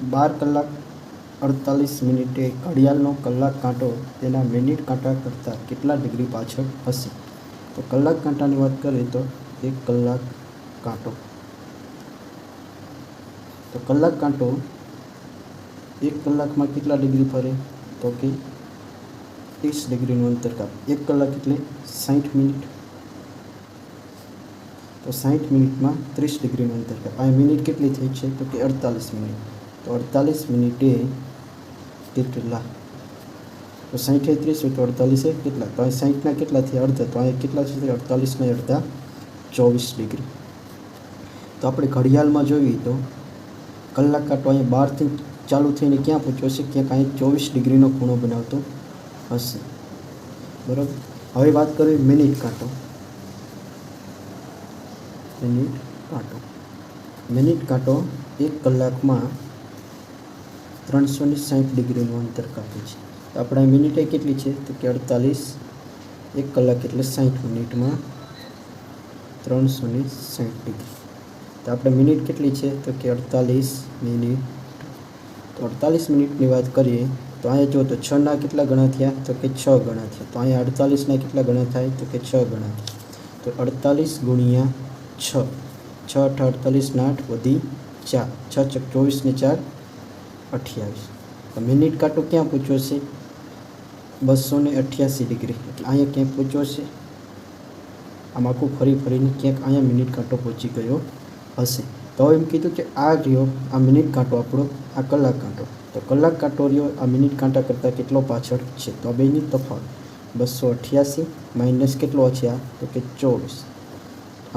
12 કલાક 48 મિનિટે ઘડિયાળનો કલાક કાંટો તેના મિનિટ કાંટા કરતાં કેટલા ડિગ્રી પાછળ હશે? તો કલાક કાંટાની વાત કરીએ તો 1 કલાક કાંટો. તો કલાક કાંટો 1 કલાકમાં કેટલા ડિગ્રી ફરે? તો કે 30 ડિગ્રીનું અંતર કાપે. 1 કલાક એટલે 60 મિનિટ. તો 60 મિનિટમાં 30 ડિગ્રીનું અંતર કાપે. આ મિનિટ કેટલી થઈ છે? તો કે 48 મિનિટ. તો 48 મિનિટે કેટલા? તો 60 એ 30 હોય તો 48 એ કેટલા? તો અહીં 60ના કેટલા થયા? અડધા. તો અહીં કેટલા છે? 48 ને અડધા 24 ડિગ્રી. તો આપણે ઘડિયાળમાં જોઈએ તો કલાક કાંટો અહીંયા 12થી ચાલુ થઈને ક્યાં પહોંચ્યો છે? ક્યાંક અહીં 24 ડિગ્રીનો ખૂણો બનાવતો હશે. બરાબર. હવે વાત કરીએ મિનિટ કાંટો. મિનિટ કાંટો. મિનિટ કાંટો 1 કલાકમાં 360 ડિગ્રીનું અંતર કાપે છે. તો આપણા મિનિટે કેટલી છે? તો કે 48. 1 કલાક એટલે 60 મિનિટમાં 360 ડિગ્રી. તો આપણે મિનિટ કેટલી છે? તો કે 48 મિનિટ. તો 48 મિનિટની વાત કરીએ તો અહીંયા જો તો 6ના કેટલા ગણા થયા? તો કે 6 ગણા થયા. તો અહીંયા 48ના કેટલા ગણા થાય? તો કે 6 ગણા થાય. તો 48 ગુણ્યા 6. 6 8 48 ને 8 વધી 4. 6 ચોક 24 ને 4 28. તો મિનિટ કાંટો ક્યાં પહોંચ્યો છે? 288 ડિગ્રી. એટલે અહીંયા ક્યાંક પહોંચ્યો છે. આમ આખું ફરીને ક્યાંક અહીંયા મિનિટ કાંટો પહોંચી ગયો હશે. તો એમ કીધું કે આ રહ્યો આ મિનિટ કાંટો આપણો, આ કલાક કાંટો. તો કલાક કાંટો રહ્યો આ મિનિટ કાંટા કરતાં કેટલો પાછળ છે? તો આ બેની તફાવત 288 માઇનસ કેટલો છે આ? તો કે 24.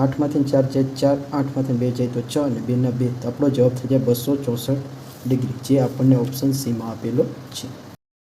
8માંથી 4 જાય 4, 8માંથી 2 જાય તો 6 અને 2ના 2. તો આપણો જવાબ થઈ જાય 264 ડિગ્રી, જે આપણને ઓપ્શન સીમાં આપેલો છે.